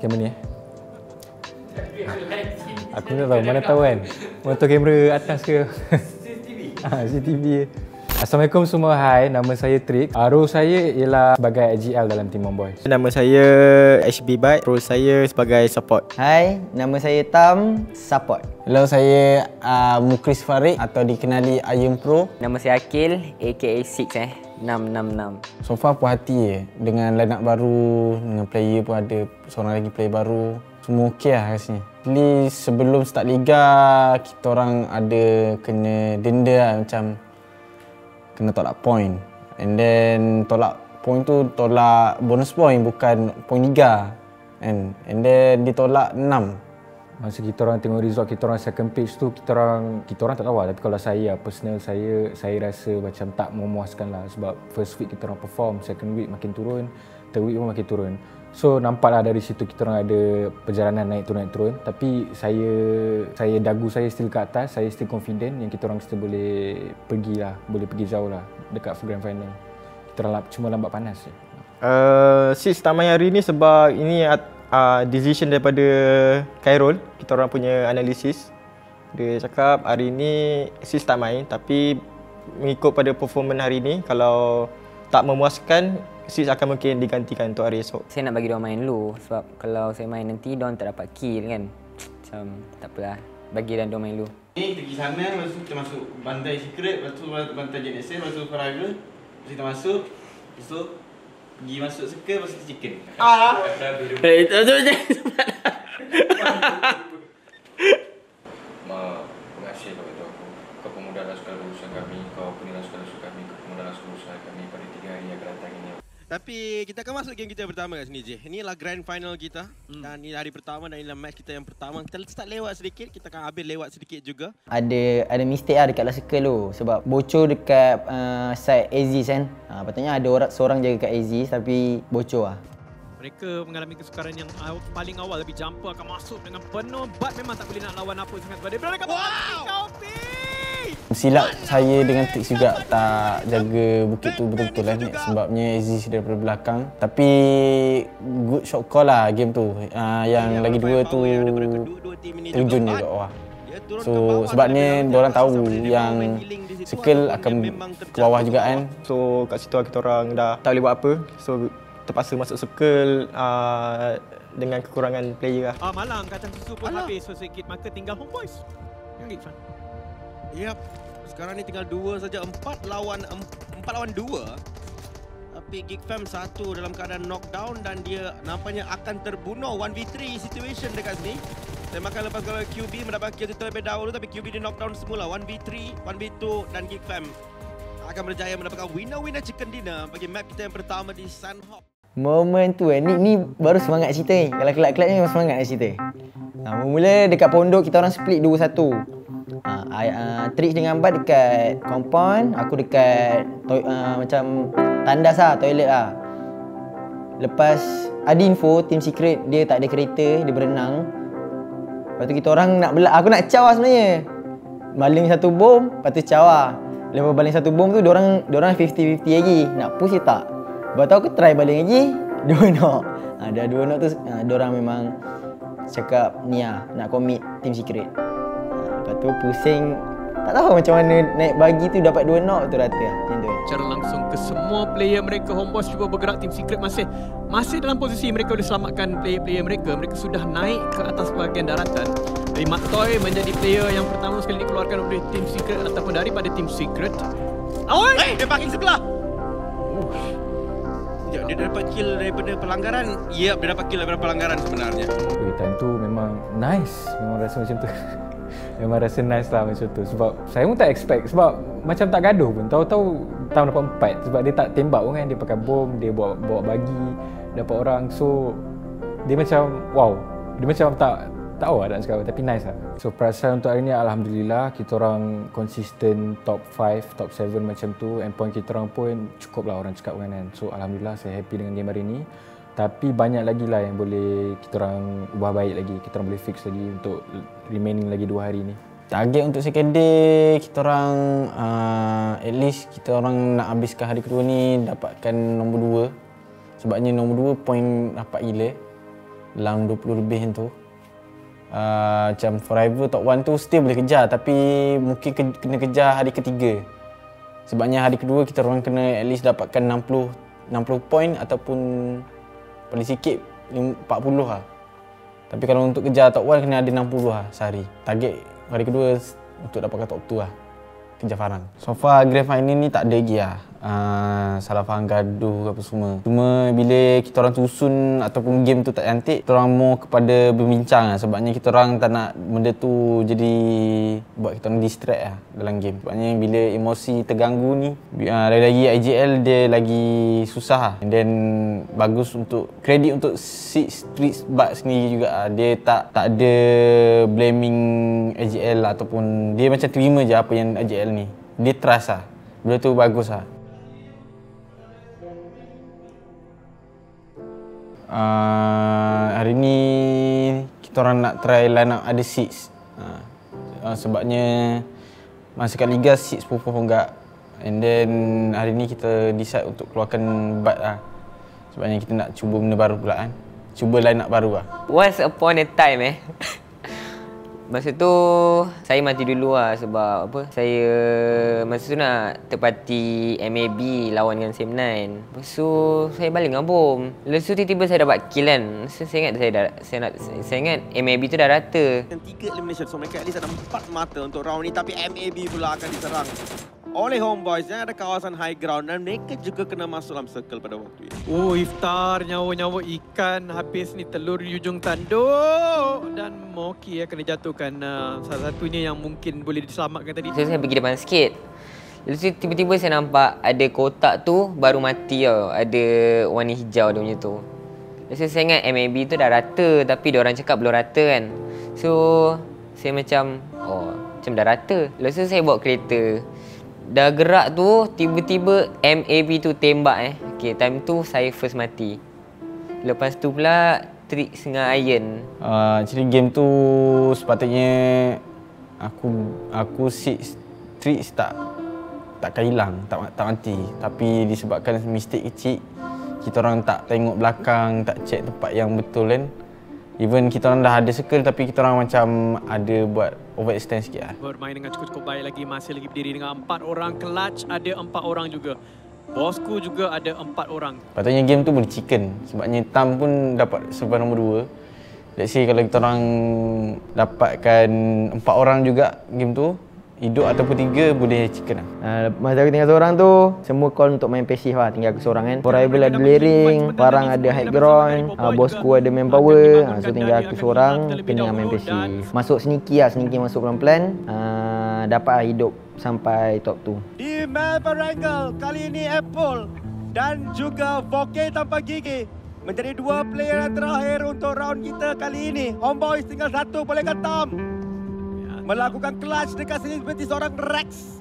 Kamera ni aku tak tahu, mana tahu kan. Motor kamera atas ke? CCTV. Assalamualaikum semua, hai. Nama saya Trik. Role saya ialah sebagai AGL dalam Team Homeboyz. Nama saya HB Byte. Role saya sebagai support. Hai, nama saya Tam, support. Hello, saya Mukris Farid atau dikenali Ayun Pro. Nama saya Akil, aka 666. So far puas hati dengan line up baru, dengan player pun ada seorang lagi player baru. Semua okey lah rasanya. Jadi sebelum start liga, kita orang ada kena denda lah, macam kena tolak point. And then tolak point tu tolak bonus point, bukan point liga. And then ditolak 6. Masa kita orang tengok result kita orang second page tu, kita orang tak tahu lah. Tapi kalau saya, personal saya rasa macam tak memuaskan lah. Sebab first week kita orang perform, second week makin turun, third week pun makin turun. So nampaklah dari situ kita orang ada perjalanan naik turun. Tapi dagu saya still ke atas, saya still confident yang kita orang still boleh pergi lah, boleh pergi jauh lah dekat grand final. Kita orang cuma lambat panas je. Seats tak main hari ni sebab ini decision daripada Khairul. Kita orang punya analisis. Dia cakap hari ni seats tak main, tapi mengikut pada performance hari ni, kalau tak memuaskan, seats akan mungkin digantikan untuk hari esok. Saya nak bagi diorang main dulu sebab kalau saya main nanti diorang tak dapat kill kan. Macam tak apalah, bagi diorang main dulu. Ni pergi sana, lepas tu kita masuk bantai secret, lepas tu bantai JNSL, lepas tu Faraga. Lepas kita masuk, lepas tu pergi masuk circle, lepas tu chicken. Itu je. Terima kasih kepada aku. Kau pemudahkan segala urusan kami, kau penilai segala urusan kami, kau pemudahkan segala urusan kami pada 3 hari yang akan datang ini. Tapi kita akan masuk game kita yang pertama kat sini je. Ini adalah grand final kita. Dan ini hari pertama dan inilah match kita yang pertama. Kita start lewat sedikit, kita akan habis lewat sedikit juga. Ada mistake lah dekat last circle tu. Sebab bocor dekat side Aziz kan. Patutnya ada seorang jaga kat Aziz tapi bocor lah. Mereka mengalami kesukaran yang paling awal tapi jumper akan masuk dengan penuh. But memang tak boleh nak lawan apa sangat sebab dia berada kat Silap saya dengan Tix juga tak jaga bukit tu betul-betul lah ni. Sebabnya Aziz daripada belakang. Tapi good shot call lah game tu. Yang lagi dua tu terjun je kat bawah. So sebabnya diorang tahu yang circle akan ke bawah juga kan. So kat situ kita orang dah tak boleh buat apa. So terpaksa masuk circle dengan kekurangan player lah. Malang kacang susu pun habis so sedikit, maka tinggal Homeboyz. Yang Geek Fam. Yap. Sekarang ni tinggal 2 saja, 4 lawan 2. Tapi Geek Fam satu dalam keadaan knockdown dan dia nampaknya akan terbunuh. 1v3 situation dekat sini. Tembakan lepas kalau QB mendapat kill terlebih dahulu tapi QB di knockdown semula. 1v3, 1v2 dan Geek Fam akan berjaya mendapatkan winner chicken dinner bagi map kita yang pertama di Sandhawk. Momen tu ni baru semangat cerita ni. Kalau kelab-kelab ni memang semangat nak cerita. Mula dekat pondok kita orang split 2-1. Trix dengan Bat dekat compound, aku dekat macam tandas lah, toilet lah. Lepas ada info Team Secret dia tak ada kereta, dia berenang. Lepas tu kita orang nak aku nak caw lah sebenarnya. Baling satu bom, lepas tu caw lah. Lepas baling satu bom tu diorang 50-50 lagi. Nak push ke tak? Lepas tu aku try baling lagi, 2 knock. Dah 2 knock tu diorang memang cakap ni lah, nak commit Team Secret. Lepas tu pusing, tak tahu macam mana naik bagi tu dapat 2 knock tu rata lah, macam tu. Secara langsung ke semua player mereka, Homeboyz cuba bergerak. Team Secret masih dalam posisi mereka boleh selamatkan player-player mereka. Mereka sudah naik ke atas bahagian daratan. Dari Matoy menjadi player yang pertama sekali dikeluarkan oleh Team Secret ataupun daripada Team Secret. Dia parking sebelah. Dia dapat kill daripada pelanggaran. Dia dapat kill daripada pelanggaran sebenarnya. Time tu memang nice, memang rasa macam tu. Memang rasa nice lah macam tu. Sebab saya pun tak expect. Sebab macam tak gaduh pun. Tahu-tahu Tam dapat 4. Sebab dia tak tembak pun kan. Dia pakai bom, dia bawa bagi, dapat orang. So dia macam wow. Dia macam tak tahu lah nak cakap apa. Tapi nice lah. So perasaan untuk hari ni Alhamdulillah kita orang konsisten top 5, top 7 macam tu. And point kita orang pun cukup lah orang cakap kan. So Alhamdulillah saya happy dengan game hari ni. Tapi banyak lagi lah yang boleh kita orang ubah baik lagi. Kita orang boleh fix lagi untuk remaining lagi 2 hari ni. Target untuk second day kita orang at least kita orang nak habiskan hari kedua ni dapatkan nombor 2. Sebabnya nombor 2 point rapat gila. dalam 20 lebih tu. Macam Forever top 1 tu still boleh kejar, tapi mungkin kena kejar hari ketiga. Sebabnya hari kedua kita orang kena at least dapatkan 60 point ataupun paling sikit 40 lah. Tapi kalau untuk kejar top 1 kena ada 60 lah sehari. Target hari kedua untuk dapatkan top 2 lah. Kejar Farang. So far Grand Final ni tak ada lagi lah. Salah faham gaduh apa semua. Cuma bila kita orang susun ataupun game tu tak cantik, kita orang more kepada berbincang lah. Sebabnya kita orang tak nak benda tu jadi buat kita orang distract lah dalam game. Sebabnya bila emosi terganggu ni, lagi-lagi IGL dia lagi susah lah. And then bagus untuk kredit untuk Street Bug sendiri juga lah. Dia tak ada blaming IGL ataupun dia macam terima je apa yang IGL ni. Dia trust lah. Benda tu bagus lah. Hari ni kita orang nak try line up ada 6. Sebabnya masa kat Liga 6 perform enggak. And then hari ni kita decide untuk keluarkan Bud lah. Sebabnya kita nak cuba benda baru pula kan. Cuba line up baru lah. Once upon a time masa tu saya mati dulu lah sebab apa? Saya masa tu nak tepati MAB lawan dengan Sam9. Lepas tu saya balik dengan bom. Lepas tu tiba-tiba saya dapat kill kan. Saya ingat MAB tu dah rata. Yang 3 elimination, so mereka at least ada 4 mata untuk round ni, tapi MAB pula akan diserang oleh Homeboyz yang ada kawasan high ground dan mereka juga kena masuk dalam circle pada waktu ini. Iftar nyawa-nyawa ikan habis ni telur di ujung tanduk dan Moki kena jatuhkan salah satunya yang mungkin boleh diselamatkan tadi. So saya pergi depan sikit. Lepas tu tiba-tiba saya nampak ada kotak tu baru mati tau. Ada warna hijau dia punya tu. Lepas tu saya ingat MAB tu dah rata tapi diorang cakap belum rata kan. So saya macam macam dah rata. Lepas tu saya bawa kereta. Dah gerak tu, tiba-tiba MAB tu tembak Okay, time tu saya first mati. Lepas tu pula Trix dengan Iron. Jadi game tu sepatutnya aku Trix takkan hilang, tak mati. Tapi disebabkan mistake kecil, kita orang tak tengok belakang, tak check tempat yang betul kan. Even kita orang dah ada circle tapi kita orang macam ada buat overextend sikit lah. Bermain dengan cukup baik lagi, masih lagi berdiri dengan 4 orang. Clutch ada 4 orang juga. Bosku juga ada 4 orang. Patutnya game tu boleh chicken. Sebabnya Tam pun dapat server nombor 2. Let's say kalau kita orang dapatkan 4 orang juga game tu, hidup ataupun 3 boleh chicken lah. Masa aku tinggal seorang tu, semua call untuk main pasif lah. Tinggal aku seorang kan. Forever ada layering, Farang ada high ground, bosku ada manpower. So tinggal aku seorang, kena main pasif. Masuk sneaky lah, sneaky masuk pelan-pelan. Dapat lah hidup sampai top 2. Di Melbourne Angle, kali ini Apple dan juga Voke tanpa gigi menjadi 2 player yang terakhir untuk round kita kali ini. Homeboyz tinggal 1, bolehkah Tam melakukan clutch dekat sini seperti seorang Rex?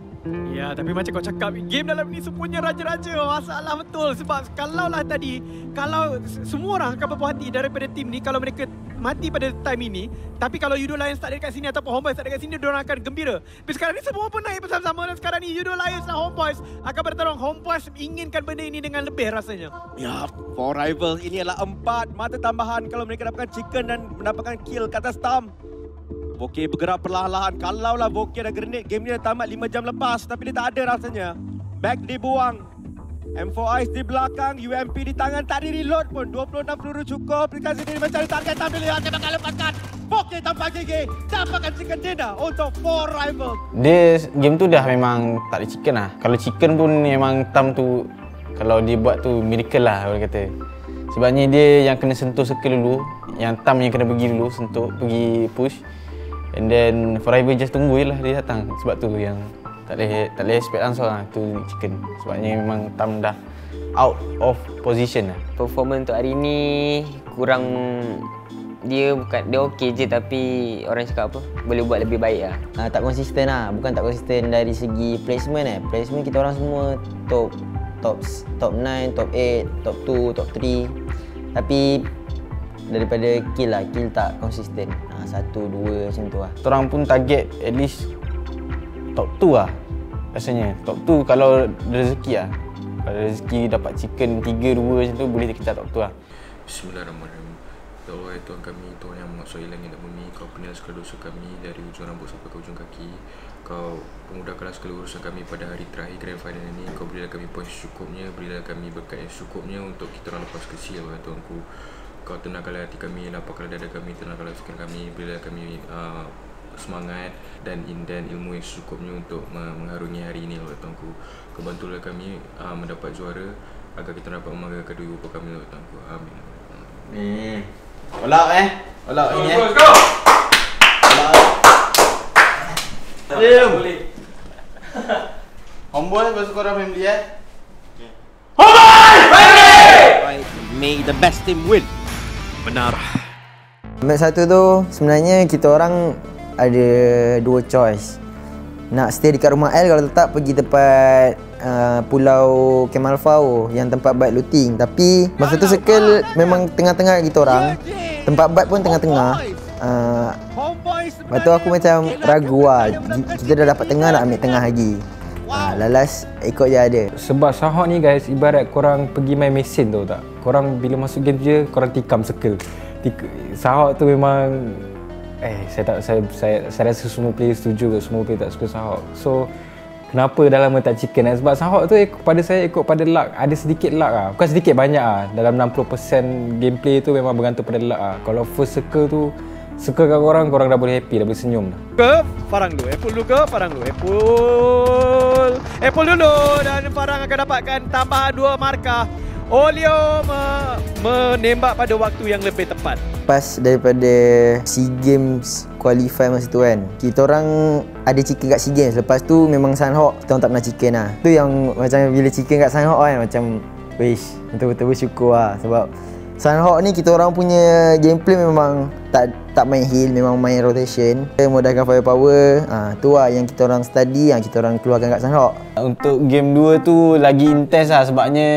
Ya, tapi macam kau cakap, game dalam ni semuanya raja-raja. Masalah betul sebab kalau semua orang akan berpuas hati daripada tim ni kalau mereka mati pada time ini. Tapi kalau Yudo Lions tak ada dekat sini ataupun Homeboyz tak ada dekat sini, diorang akan gembira. Tapi sekarang ni semua pun naik bersama-sama dan sekarang ni Yudo Lions dan Homeboyz akan bertarung. Homeboyz inginkan benda ini dengan lebih rasanya. Ya, for Rivals ini adalah 4 mata tambahan kalau mereka dapatkan chicken dan mendapatkan kill ke atas Tam. Voke bergerak perlahan-lahan. Kalaulah Voke dah grenade, game ni dah tamat 5 jam lepas. Tapi dia tak ada rasanya. Back dibuang. M4 Ice di belakang, UMP di tangan, tak di reload pun. 26 peluru cukup. Dekat sini mencari target, tampil lihat, dia bakal lepaskan. Voke tanpa gigi, dapatkan chicken dinner untuk 4 Rivals. Dia game tu dah memang tak ada chicken lah. Kalau chicken pun memang Tam tu, kalau dia buat tu miracle lah orang kata. Sebabnya dia yang kena sentuh circle dulu, yang Tam yang kena pergi dulu, sentuh, pergi push. And then Forever just tunggu je lah dia datang. Sebab tu yang tak boleh expect langsung lah tu chicken. Sebabnya memang Tam dah out of position lah. Performance untuk hari ni kurang, dia okey je tapi orang cakap apa, boleh buat lebih baik lah. Tak konsisten lah, bukan tak konsisten dari segi placement Placement kita orang semua top 9, top 8, top 2, top 3. Tapi daripada kill tak konsisten. 1, 2 macam tu lah. Orang pun target at least top 2 lah rasanya. Top 2 kalau rezeki lah. Kalau rezeki dapat chicken 3, 2 macam tu boleh kita top 2 lah. Bismillahirrahmanirrahim. Ya Allah, ya Tuhan kami, Tuhan yang menguasai langit dan bumi, Kau penilai segala dosa kami dari ujung rambut sampai ke ujung kaki. Kau pemudahkanlah segala urusan kami pada hari terakhir Grand Final ini. Kau berilah kami poin secukupnya, berilah kami berkat yang secukupnya untuk kita orang lepas kesial, ya Tuhanku. Kau tenangkanlah hati kami, lapangkanlah dada kami, tenangkanlah fikiran kami, berilah kami semangat dan ilmu yang secukupnya untuk mengharungi hari ini, ya Tuhanku. Kau bantulah kami mendapat juara agar kita dapat membanggakan kedua ibu bapa kami, ya Tuhanku. Amin. Ni. Olak Olak ini Let's go. Diam. Homeboy versus korang family Right, may the best team win. Benar. Match satu tu sebenarnya kita orang ada dua choice. Nak stay dekat rumah L, kalau tak pergi tempat Pulau Kemalfao yang tempat bat looting. Tapi masa tu circle memang tengah-tengah kita orang. Tempat bat pun tengah-tengah. Lepas tu aku macam ragu lah. Kita dah dapat tengah, nak ambil tengah lagi. Lalas ikut je ada. Sebab Shahok ni guys, ibarat korang pergi main mesin tau tak. Korang bila masuk game je, korang tikam circle. Shahok tu memang saya rasa semua player setuju ke, semua player tak suka Shahok. So kenapa dah lama tak chicken sebab Shahok tu pada saya ikut pada luck. Ada sedikit luck lah, bukan sedikit, banyak lah. Dalam 60% gameplay tu memang bergantung pada luck lah. Kalau first circle tu, circle kat korang dah boleh happy, dah boleh senyum dah. Ke Farang dulu, Apple dulu ke Farang dulu. Apple dulu, dan Farang akan dapatkan tambahan 2 markah. Olio menembak pada waktu yang lebih tepat. Pas daripada SEA Games qualify masa tu kan, kita orang ada chicken kat SEA Games. Lepas tu memang Sunhawk kita orang tak pernah chicken lah. Tu yang macam bila chicken kat Sunhawk kan, macam wish, betul-betul bersyukur lah. Sebab Sunhawk ni kita orang punya gameplay memang tak main heal, memang main rotation. Kita modalkan firepower. Tu lah yang kita orang study, yang kita orang keluarkan kat Sunhawk. Untuk game 2 tu lagi intense lah sebabnya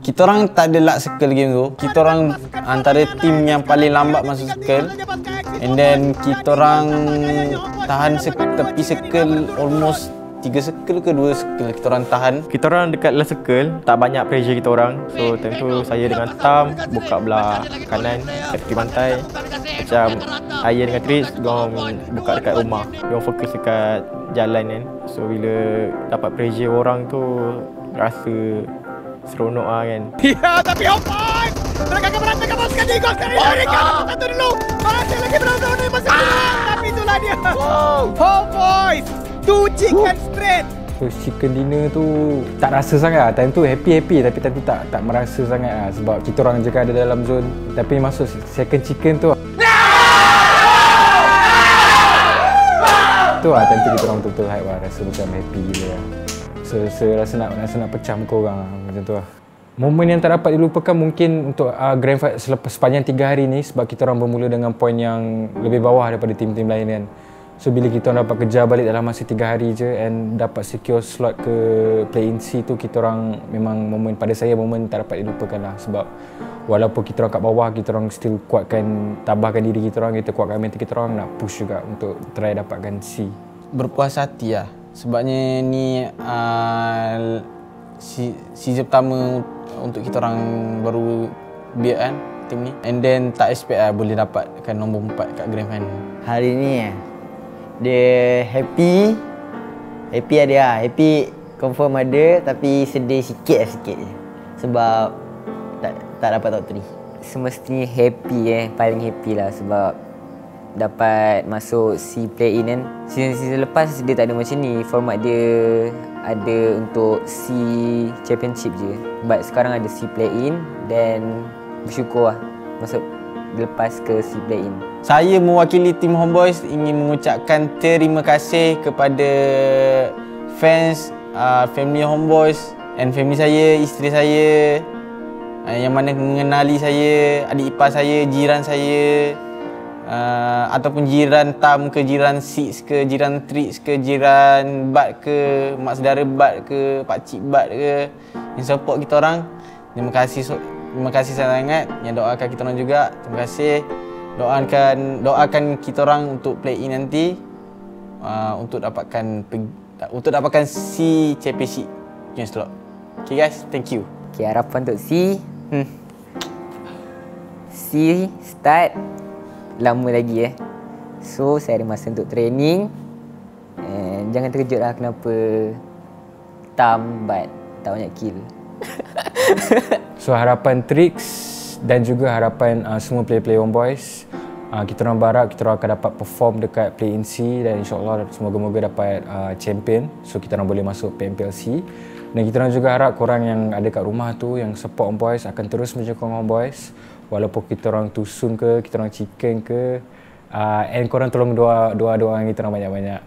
kita orang tak ada luck circle game tu. Kita orang antara tim yang paling lambat masuk circle. And then kita orang tahan tepi circle almost 3 circle ke 2 circle kita orang tahan. Kita orang dekat last circle, tak banyak pressure kita orang. So time tu saya dengan Tam buka belah kanan tepi pantai. Macam Ayah dengan Tris diorang buka dekat rumah. Diorang fokus dekat jalan kan. So bila dapat pressure orang tu rasa seronok lah kan. Ya, tapi Homeboy mereka akan merasakan pasukan Eagles kali ini. Mereka satu dulu, masih lagi berusaha ni masih tapi itulah dia. Homeboy 2 chicken straight. First chicken dinner tu tak rasa sangat lah. Time tu happy tapi time tu tak merasa sangat lah. Sebab kita orang je ada dalam zone. Tapi masuk second chicken tu tu lah, time tu kita orang betul-betul hype lah. Rasa macam happy gila lah. So rasa nak pecah muka orang lah. Macam tu lah. Momen yang tak dapat dilupakan mungkin untuk Grand Fight sepanjang 3 hari ni. Sebab kita orang bermula dengan poin yang lebih bawah daripada tim-tim lain kan. So bila kita orang dapat kejar balik dalam masa 3 hari je and dapat secure slot ke play-in C tu, kita orang memang pada saya momen tak dapat dilupakan lah. Sebab walaupun kita orang kat bawah, kita orang still tabahkan diri kita orang, kita kuatkan mental kita orang, nak push juga untuk try dapatkan C. Berpuas hati lah sebabnya ni season pertama untuk kita orang baru build kan tim ni, and then tak expect lah boleh dapatkan nombor 4 kat Grand Final. Hari ni dia happy ada lah. Happy confirm ada, tapi sedih sikit je. Sebab tak dapat top 3. Semestinya happy paling happy lah sebab dapat masuk C play-in kan. Season lepas dia tak ada macam ni. Format dia ada untuk C championship je. But sekarang ada C play-in dan bersyukur lah masuk lepas ke C play-in. Saya mewakili tim Homeboys ingin mengucapkan terima kasih kepada fans, family Homeboys and family saya, isteri saya yang mana mengenali saya, adik ipar saya, jiran saya, ataupun jiran Tam ke, jiran Six ke, jiran Trix ke, jiran Bat ke, mak saudara Bat ke, pakcik Bat ke, yang support kita orang. Terima kasih sangat yang doakan kita orang juga. Terima kasih. Doakan kita orang untuk play in nanti untuk dapatkan C Championship punya slot. Okay guys, thank you. Okay, harapan untuk C C start lama lagi So saya ada masa untuk training. And jangan terkejut lah kenapa tambat tak banyak kill. So harapan Trix dan juga harapan semua player-player Homeboys, kita orang berharap kita orang akan dapat perform dekat Play-in C dan insyaAllah semoga-moga dapat champion. So kita orang boleh masuk PMPLC. Dan kita orang juga harap korang yang ada kat rumah tu yang support Homeboys akan terus menyokong Homeboys. Walaupun kita orang tusun ke, kita orang chicken ke, and korang tolong doa kita orang banyak-banyak.